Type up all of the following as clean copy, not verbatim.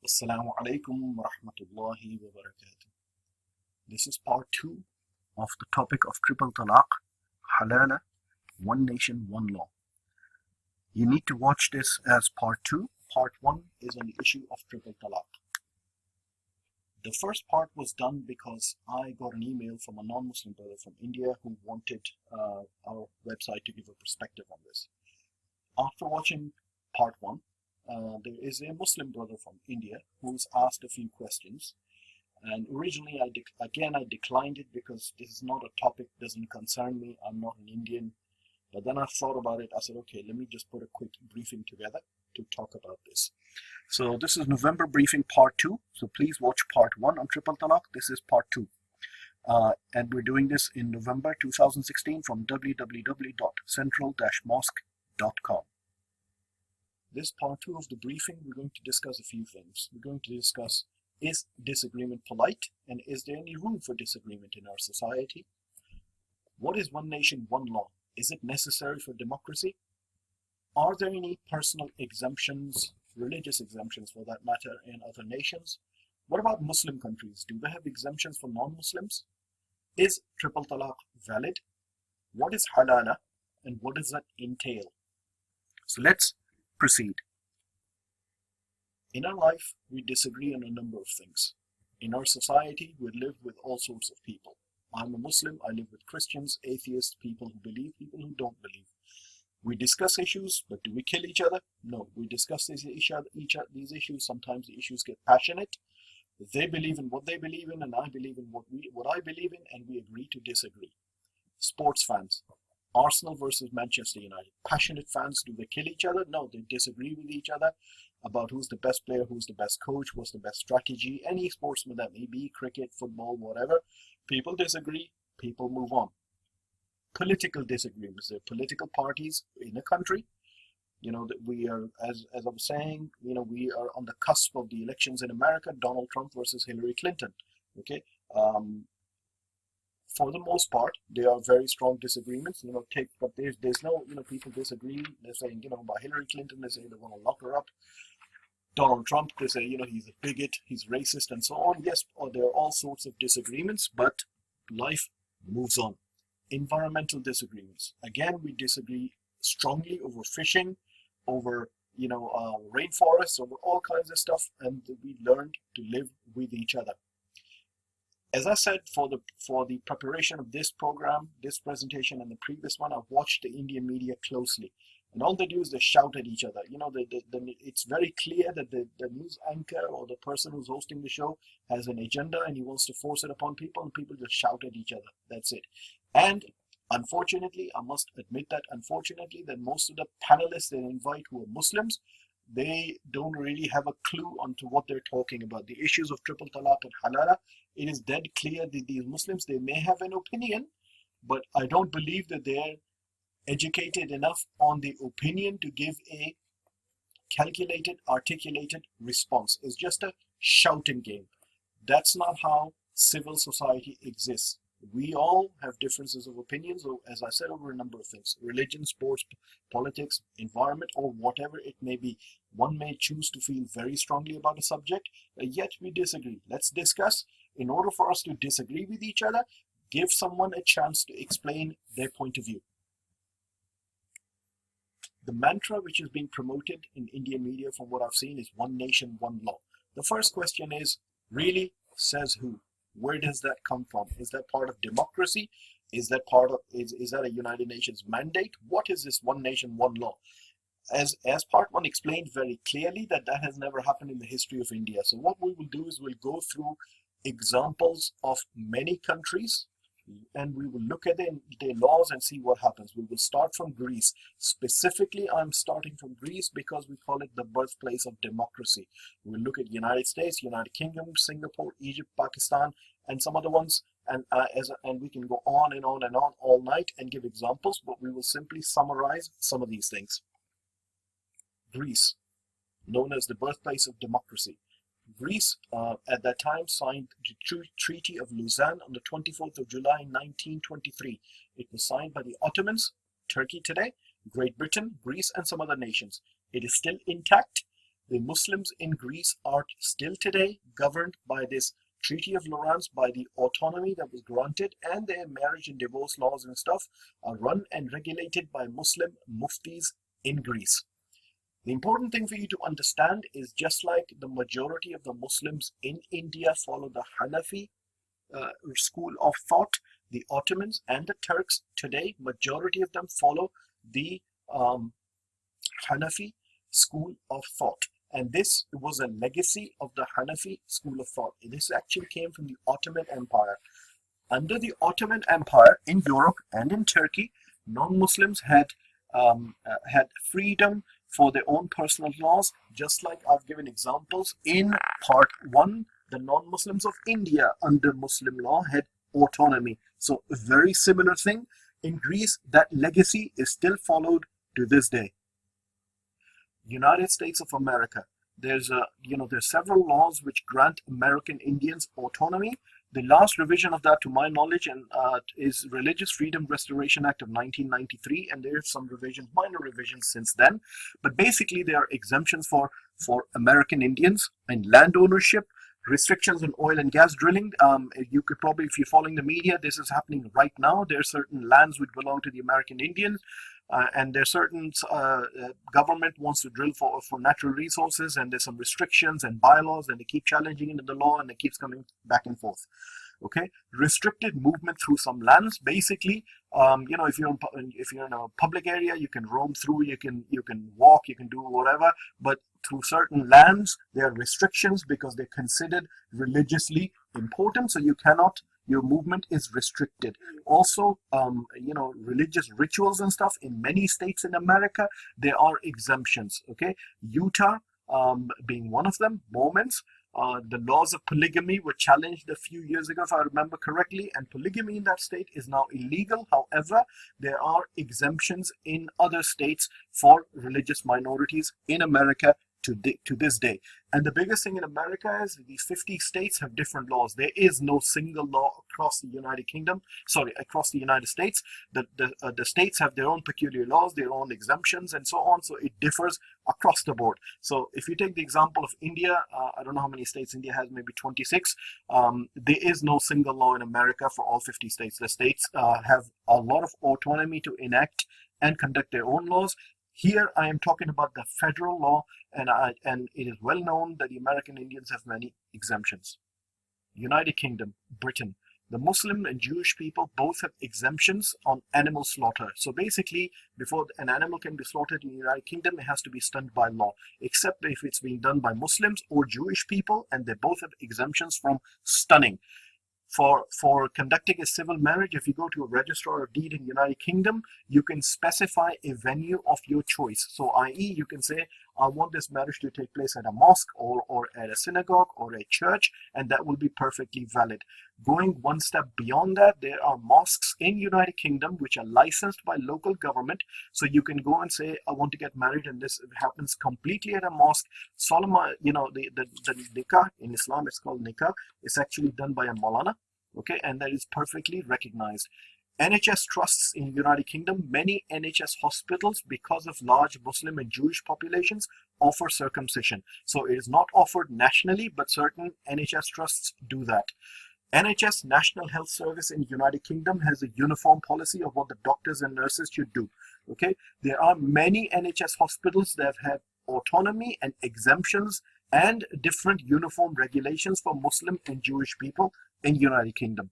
Assalamu alaikum wa rahmatullahi wa barakatuh. This is part 2 of the topic of triple talaq, halala, one nation, one law. You need to watch this as part 2. Part 1 is on the issue of triple talaq. The first part was done because I got an email from a non-Muslim brother from India who wanted our website to give a perspective on this. After watching part 1, there is a Muslim brother from India who's asked a few questions, and originally I declined it because this is not a topic, doesn't concern me. I'm not an Indian. But then I thought about it. I said, okay, let me just put a quick briefing together to talk about this. So this is November briefing part 2. So please watch part 1 on triple talaq. This is part 2. And we're doing this in November 2016 from www.central-mosque.com. This part 2 of the briefing, we're going to discuss a few things. We're going to discuss, is disagreement polite, and is there any room for disagreement in our society? What is one nation, one law? Is it necessary for democracy? Are there any personal exemptions, religious exemptions for that matter, in other nations? What about Muslim countries? Do they have exemptions for non-Muslims? Is triple talaq valid? What is halala, and what does that entail? So let's proceed. In our life, we disagree on a number of things. In our society, we live with all sorts of people. I'm a Muslim, I live with Christians, atheists, people who believe, people who don't believe. We discuss issues, but do we kill each other? No, we discuss these issues. Sometimes the issues get passionate. They believe in what they believe in, and I believe in what I believe in, and we agree to disagree. Sports fans. Arsenal versus Manchester United. Passionate fans, do they kill each other? No, they disagree with each other about who's the best player, who's the best coach, what's the best strategy. Any sportsman that may be, cricket, football, whatever. People disagree, people move on. Political disagreements. There are political parties in a country. You know, that we are, as I was saying, you know, we are on the cusp of the elections in America, Donald Trump versus Hillary Clinton. Okay. For the most part, there are very strong disagreements. You know, but there's no, you know, people disagree. They're saying, you know, about Hillary Clinton, they say they want to lock her up. Donald Trump, they say, you know, he's a bigot, he's racist, and so on. Yes, there are all sorts of disagreements, but life moves on. Environmental disagreements. Again, we disagree strongly over fishing, over, you know, rainforests, over all kinds of stuff, and we learned to live with each other. As I said, for the preparation of this program, this presentation, and the previous one, I've watched the Indian media closely. And all they do is they shout at each other. You know, it's very clear that the news anchor or the person who's hosting the show has an agenda and he wants to force it upon people, and people just shout at each other. That's it. And unfortunately, I must admit that most of the panelists they invite who are Muslims, they don't really have a clue onto what they're talking about. The issues of triple talaq and halala, it is dead clear that these Muslims, they may have an opinion, but I don't believe that they're educated enough on the opinion to give a calculated, articulated response. It's just a shouting game. That's not how civil society exists. We all have differences of opinions, as I said, over a number of things. Religion, sports, politics, environment, or whatever it may be. One may choose to feel very strongly about a subject, yet we disagree. Let's discuss. In order for us to disagree with each other, give someone a chance to explain their point of view. The mantra which is being promoted in Indian media from what I've seen is one nation, one law. The first question is, really, says who? Where does that come from? Is that part of democracy? Is that a United Nations mandate? What is this one nation, one law? As part 1 explained very clearly, that has never happened in the history of India. So what we will do is we'll go through examples of many countries, and we will look at their laws and see what happens. We will start from Greece. Specifically, I'm starting from Greece because we call it the birthplace of democracy. We'll look at United States, United Kingdom, Singapore, Egypt, Pakistan, and some other ones. And we can go on and on and on all night and give examples, but we will simply summarize some of these things. Greece, known as the birthplace of democracy. Greece at that time signed the Treaty of Lausanne on the 24th of July 1923. It was signed by the Ottomans, Turkey today, Great Britain, Greece, and some other nations. It is still intact. The Muslims in Greece are still today governed by this Treaty of Lawrence, by the autonomy that was granted, and their marriage and divorce laws and stuff are run and regulated by Muslim muftis in Greece. The important thing for you to understand is, just like the majority of the Muslims in India follow the Hanafi school of thought, the Ottomans and the Turks today, majority of them follow the Hanafi school of thought. And this was a legacy of the Hanafi school of thought. This actually came from the Ottoman Empire. Under the Ottoman Empire in Europe and in Turkey, non-Muslims had freedom for their own personal laws, just like I've given examples in part 1. The non-Muslims of India under Muslim law had autonomy. So a very similar thing. In Greece, that legacy is still followed to this day. United States of America. There's several laws which grant American Indians autonomy. The last revision of that, to my knowledge, is Religious Freedom Restoration Act of 1993, and there's some revisions, minor revisions since then. But basically, there are exemptions for American Indians and land ownership, restrictions on oil and gas drilling. You could probably, if you're following the media, this is happening right now. There are certain lands which belong to the American Indians, and there's certain government wants to drill for natural resources, and there's some restrictions and bylaws, and they keep challenging it in the law, and it keeps coming back and forth. Okay, restricted movement through some lands. Basically, if you're in a public area, you can roam through, you can walk, you can do whatever, but through certain lands there are restrictions because they're considered religiously important, so your movement is restricted. Also, religious rituals and stuff in many states in America, there are exemptions. Okay, Utah being one of them, Mormons. The laws of polygamy were challenged a few years ago, if I remember correctly, and polygamy in that state is now illegal. However, there are exemptions in other states for religious minorities in America to this day. And the biggest thing in America is these 50 states have different laws. There is no single law across the across the United States. The states have their own peculiar laws, their own exemptions, and so on. So it differs across the board. So if you take the example of India, I don't know how many states India has, maybe 26. There is no single law in America for all 50 states. The states have a lot of autonomy to enact and conduct their own laws. Here I am talking about the federal law, and it is well known that the American Indians have many exemptions. United Kingdom, Britain. The Muslim and Jewish people both have exemptions on animal slaughter. So basically, before an animal can be slaughtered in the United Kingdom, it has to be stunned by law, except if it's being done by Muslims or Jewish people, and they both have exemptions from stunning. For conducting a civil marriage, if you go to a registrar of deed in the United Kingdom, you can specify a venue of your choice. So i.e., you can say, I want this marriage to take place at a mosque or at a synagogue or a church, and that will be perfectly valid. Going one step beyond that, there are mosques in United Kingdom which are licensed by local government. So you can go and say, I want to get married, and this happens completely at a mosque. Solemn, the nikah in Islam, it's called nikah. It's actually done by a Maulana. Okay, and that is perfectly recognized. NHS trusts in United Kingdom, many NHS hospitals, because of large Muslim and Jewish populations, offer circumcision. So it is not offered nationally, but certain NHS trusts do that. NHS, National Health Service in United Kingdom, has a uniform policy of what the doctors and nurses should do. Okay, there are many NHS hospitals that have autonomy and exemptions and different uniform regulations for Muslim and Jewish people in United Kingdom.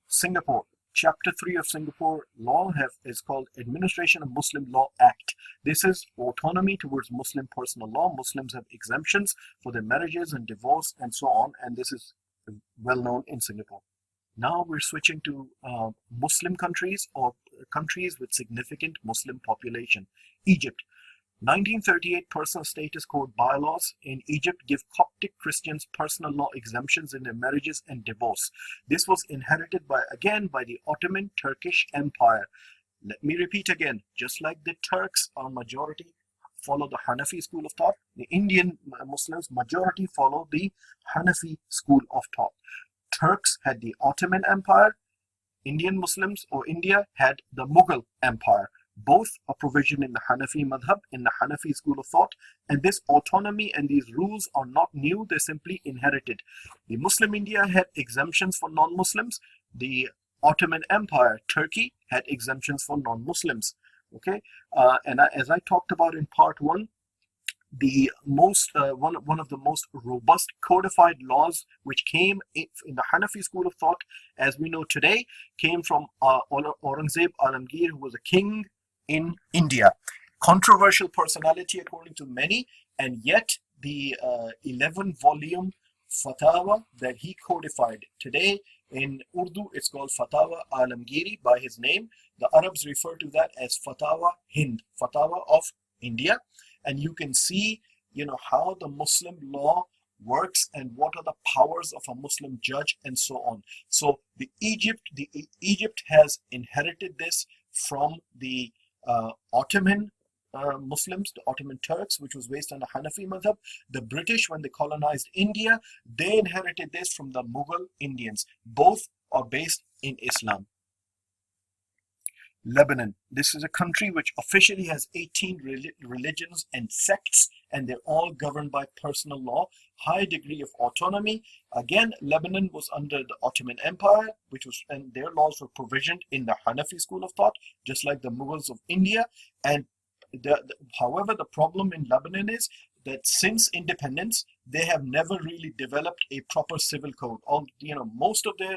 Singapore. Chapter 3 of Singapore law is called Administration of Muslim Law Act. This is autonomy towards Muslim personal law. Muslims have exemptions for their marriages and divorce and so on, and this is well known in Singapore. Now we're switching to Muslim countries or countries with significant Muslim population. Egypt. 1938 Personal Status Code bylaws in Egypt give Coptic Christians personal law exemptions in their marriages and divorce. This was inherited by the Ottoman Turkish Empire. Let me repeat again, just like the Turks are majority follow the Hanafi school of thought, the Indian Muslims majority follow the Hanafi school of thought. Turks had the Ottoman Empire, Indian Muslims or India had the Mughal Empire. both are provisioned in the Hanafi madhab, in the Hanafi school of thought, and this autonomy and these rules are not new, they're simply inherited. The Muslim India had exemptions for non-Muslims. The Ottoman Empire, Turkey, had exemptions for non-Muslims. Okay, as I talked about in part one, the one of the most robust codified laws which came in the Hanafi school of thought, as we know today, came from Aurangzeb Alamgir, who was a king in India. Controversial personality according to many, and yet the 11-volume fatwa that he codified today in Urdu, it's called Fatawa Alamgiri by his name. The Arabs refer to that as Fatawa Hind, Fatawa of India. And you can see, how the Muslim law works and what are the powers of a Muslim judge and so on. So Egypt has inherited this from the Ottoman Muslims, the Ottoman Turks, which was based on the Hanafi madhab. The British, when they colonized India, they inherited this from the Mughal Indians. Both are based in Islam. Lebanon. This is a country which officially has 18 religions and sects, and they're all governed by personal law. High degree of autonomy. Again, Lebanon was under the Ottoman Empire, and their laws were provisioned in the Hanafi school of thought, just like the Mughals of India. And however, the problem in Lebanon is that since independence, they have never really developed a proper civil code. Most of their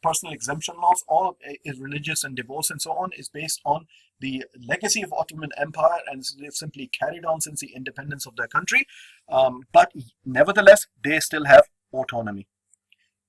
personal exemption laws, all is religious and divorce and so on, is based on the legacy of Ottoman Empire, and they've simply carried on since the independence of their country. But nevertheless, they still have autonomy.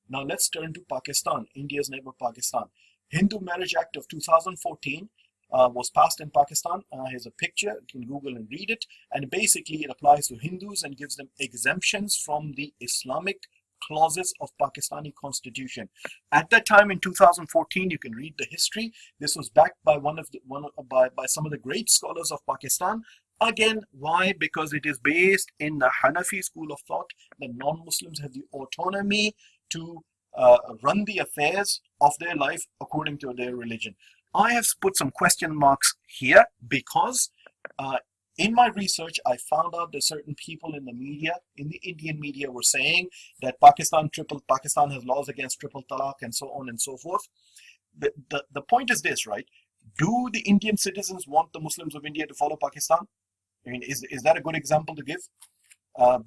Now let's turn to Pakistan, India's neighbor Pakistan. Hindu Marriage Act of 2014 was passed in Pakistan. Here's a picture, you can Google and read it. And basically it applies to Hindus and gives them exemptions from the Islamic clauses of Pakistani constitution. At that time in 2014, you can read the history. This was backed by by some of the great scholars of Pakistan. Again, why? Because it is based in the Hanafi school of thought that non-Muslims have the autonomy to run the affairs of their life according to their religion. I have put some question marks here because in my research, I found out that certain people in the media, in the Indian media, were saying that Pakistan has laws against triple talaq and so on and so forth. The point is this, right? Do the Indian citizens want the Muslims of India to follow Pakistan? I mean, is that a good example to give?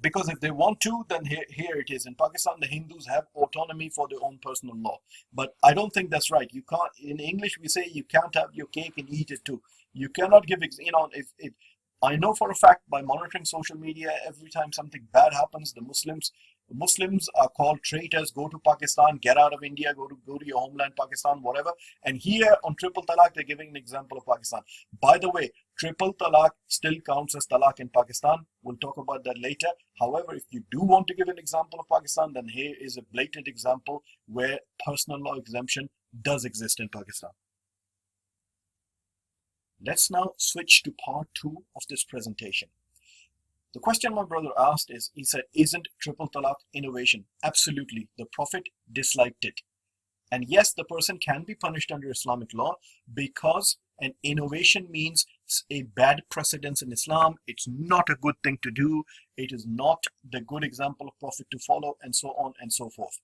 Because if they want to, then here it is. In Pakistan, the Hindus have autonomy for their own personal law. But I don't think that's right. You can't, in English, we say you can't have your cake and eat it too. You cannot give, I know for a fact by monitoring social media, every time something bad happens, the Muslims are called traitors. Go to Pakistan, get out of India, go to your homeland, Pakistan, whatever. And here on triple talaq, they're giving an example of Pakistan. By the way, triple talaq still counts as talaq in Pakistan. We'll talk about that later. However, if you do want to give an example of Pakistan, then here is a blatant example where personal law exemption does exist in Pakistan. Let's now switch to part 2 of this presentation. The question my brother asked is, he said, isn't triple talaq innovation? Absolutely. The Prophet disliked it. And yes, the person can be punished under Islamic law because an innovation means a bad precedence in Islam. It's not a good thing to do. It is not the good example of Prophet to follow, and so on and so forth.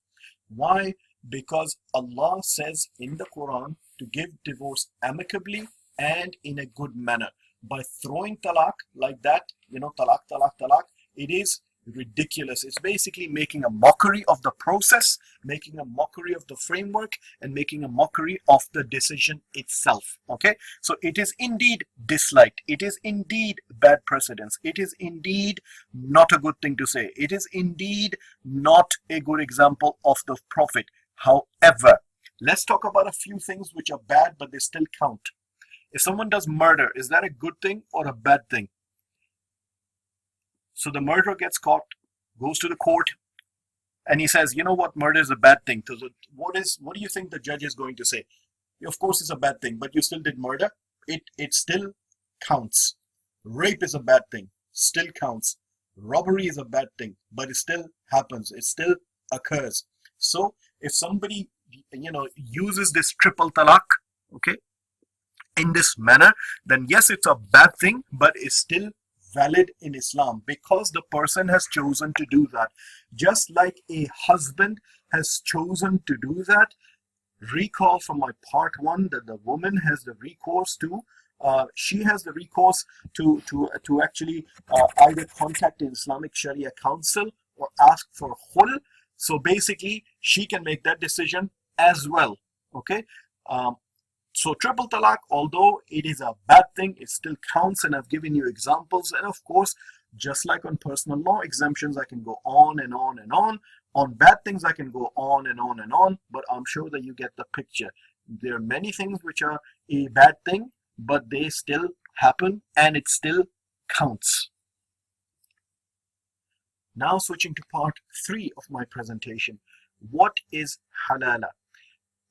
Why? Because Allah says in the Quran to give divorce amicably and in a good manner. By throwing talaq like that, talaq, talaq, talaq, it is ridiculous. It's basically making a mockery of the process, making a mockery of the framework, and making a mockery of the decision itself. Okay, so it is indeed disliked. It is indeed bad precedence. It is indeed not a good thing to say. It is indeed not a good example of the Prophet. However, let's talk about a few things which are bad, but they still count. If someone does murder, is that a good thing or a bad thing? So the murderer gets caught, goes to the court, and he says, you know what, murder is a bad thing. So what do you think the judge is going to say? Of course it's a bad thing, but you still did murder. It still counts. Rape is a bad thing, still counts. Robbery is a bad thing, but it still happens. It still occurs. So if somebody, uses this triple talaq, okay, in this manner, then yes, it's a bad thing, but it's still valid in Islam because the person has chosen to do that. Just like a husband has chosen to do that, recall from my part one that the woman has the recourse to she has the recourse to actually either contact an Islamic Sharia council or ask for khul. So basically she can make that decision as well. Okay. So triple talaq, although it is a bad thing, it still counts, and I've given you examples. And of course, just like on personal law exemptions, I can go on and on and on. On bad things, I can go on and on and on, but I'm sure that you get the picture. There are many things which are a bad thing, but they still happen and it still counts. Now switching to part 3 of my presentation. What is halala?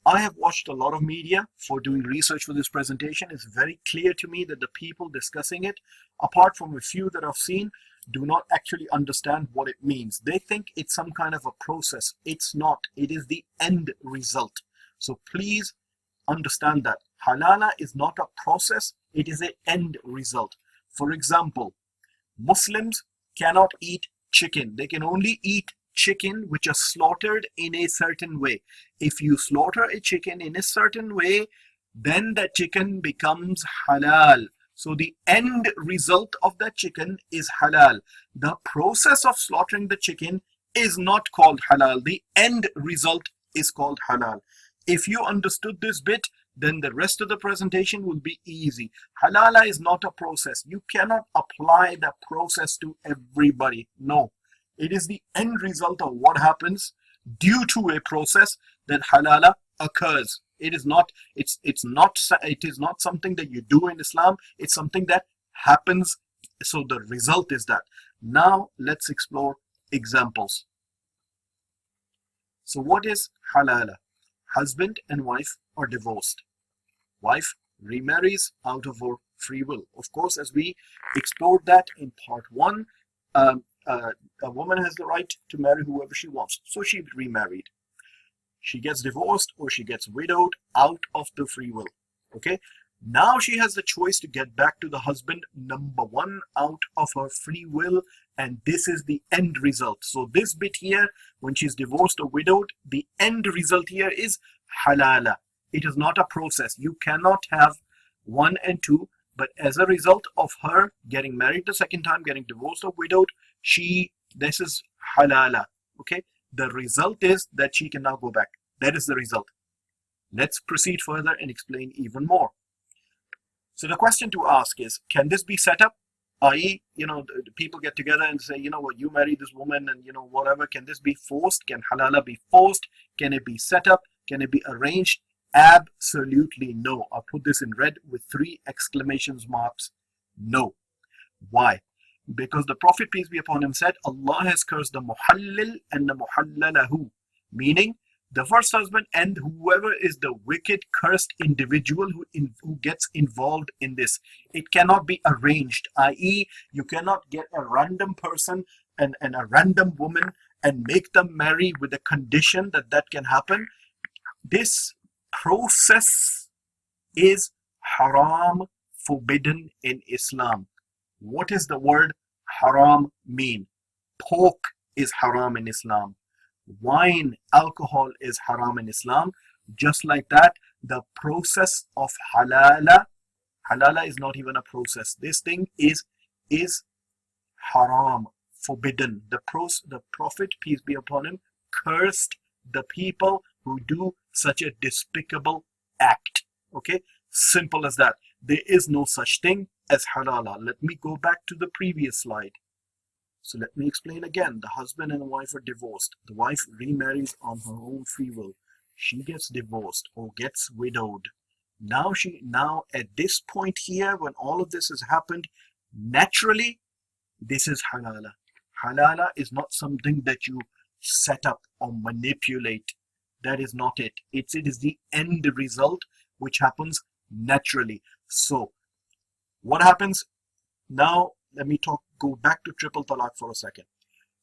I have watched a lot of media for doing research for this presentation. It's very clear to me that the people discussing it, apart from a few that I've seen, do not actually understand what it means. They think it's some kind of a process. It's not. It is the end result. So please understand that. Halala is not a process. It is an end result. For example, Muslims cannot eat chicken. They can only eat chicken which are slaughtered in a certain way. If you slaughter a chicken in a certain way, then that chicken becomes halal. So the end result of that chicken is halal. The process of slaughtering the chicken is not called halal. The end result is called halal. If you understood this bit, then the rest of the presentation will be easy. Halala is not a process. You cannot apply that process to everybody. No. It is the end result of what happens due to a process that halala occurs. It is not something that you do in Islam. It's something that happens. So the result is that. Now let's explore examples. So what is halala? Husband and wife are divorced. Wife remarries out of her free will. Of course, as we explored that in part 1, a woman has the right to marry whoever she wants. So she remarried. She gets divorced or she gets widowed out of the free will. Okay. Now she has the choice to get back to the husband, number 1, out of her free will. And this is the end result. So this bit here, when she's divorced or widowed, the end result here is halala. It is not a process. You cannot have 1 and 2. But as a result of her getting married the second time, getting divorced or widowed, this is halala. Okay. The result is that she can now go back. That is the result. Let's proceed further and explain even more. So the question to ask is, can this be set up? I.e., the people get together and say, you know what, you marry this woman and whatever. Can this be forced? Can halala be forced? Can it be set up? Can it be arranged? Absolutely no. I'll put this in red with 3 exclamation marks. No. Why? Because the Prophet, peace be upon him, said, Allah has cursed the muhallil and the muhallalahu, meaning the first husband and whoever is the wicked, cursed individual who gets involved in this. It cannot be arranged, i.e., you cannot get a random person and a random woman and make them marry with the condition that can happen. This process is haram, forbidden in Islam. What does the word haram mean? Pork is haram in Islam. Wine, alcohol is haram in Islam. Just like that, the process of halala is not even a process. This thing is haram, forbidden. The Prophet, peace be upon him, cursed the people who do such a despicable act. Okay, simple as that. There is no such thing as halala. Let me go back to the previous slide. So let me explain again. The husband and the wife are divorced. The wife remarries on her own free will. She gets divorced or gets widowed. Now at this point here, when all of this has happened, naturally, this is halala. Halala is not something that you set up or manipulate. That is not it. It is the end result which happens naturally. So what happens now? Let me go back to triple talaq for a second.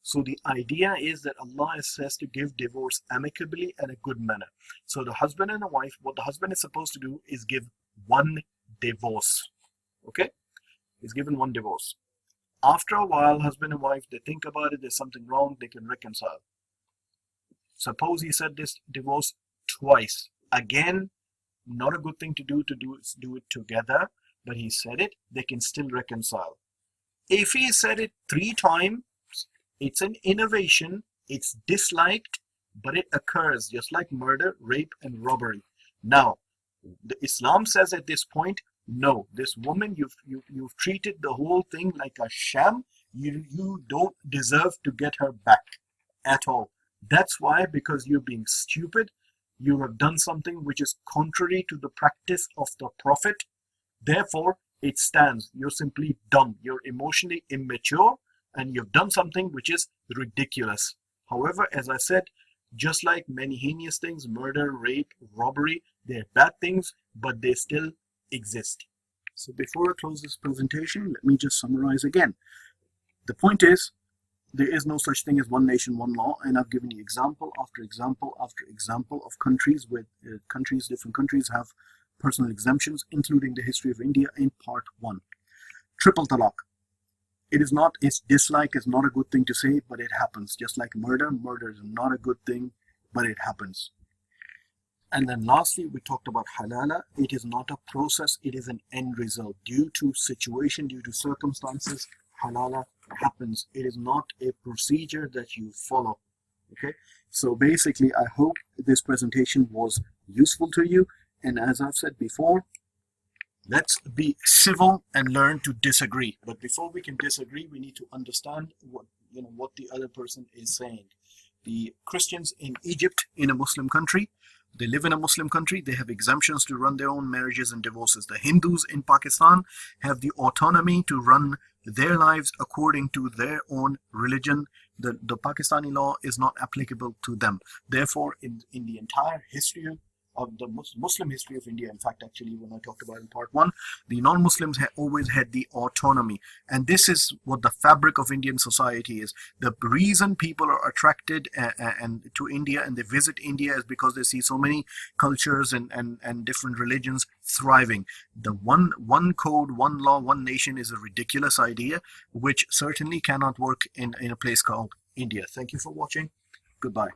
So the idea is that Allah says to give divorce amicably and a good manner. So the husband and the wife, what the husband is supposed to do is give 1 divorce. Okay, he's given one divorce. After a while, husband and wife, they think about it, there's something wrong, they can reconcile. Suppose he said this divorce twice. Again, not a good thing to do it together, but he said it, they can still reconcile. If he said it 3 times, it's an innovation, it's disliked, but it occurs just like murder, rape, and robbery. Now, the Islam says at this point, no, this woman, you've treated the whole thing like a sham. You don't deserve to get her back at all. That's why, because you're being stupid, you have done something which is contrary to the practice of the Prophet. Therefore, it stands. You're simply dumb. You're emotionally immature, and you've done something which is ridiculous. However, as I said, just like many heinous things, murder, rape, robbery, they're bad things, but they still exist. So before I close this presentation, let me just summarize again. The point is, there is no such thing as one nation, one law, and I've given you example after example after example of countries where different countries have personal exemptions, including the history of India in part 1. Triple talaq. Its dislike is not a good thing to say, but it happens. Just like murder is not a good thing, but it happens. And then lastly, we talked about halala. It is not a process, it is an end result. Due to situation, due to circumstances, halala happens. It is not a procedure that you follow. Okay, so basically I hope this presentation was useful to you, and as I've said before, let's be civil and learn to disagree. But before we can disagree, we need to understand what the other person is saying. The Christians in Egypt, in a Muslim country, they live in a Muslim country, they have exemptions to run their own marriages and divorces. The Hindus in Pakistan have the autonomy to run their lives according to their own religion. The Pakistani law is not applicable to them. Therefore, in the entire history of the Muslim history of India, in fact, actually, when I talked about in part 1, the non-Muslims have always had the autonomy. And this is what the fabric of Indian society is. The reason people are attracted and to India and they visit India is because they see so many cultures and different religions thriving. The one code, one law, one nation is a ridiculous idea, which certainly cannot work in a place called India. Thank you for watching. Goodbye.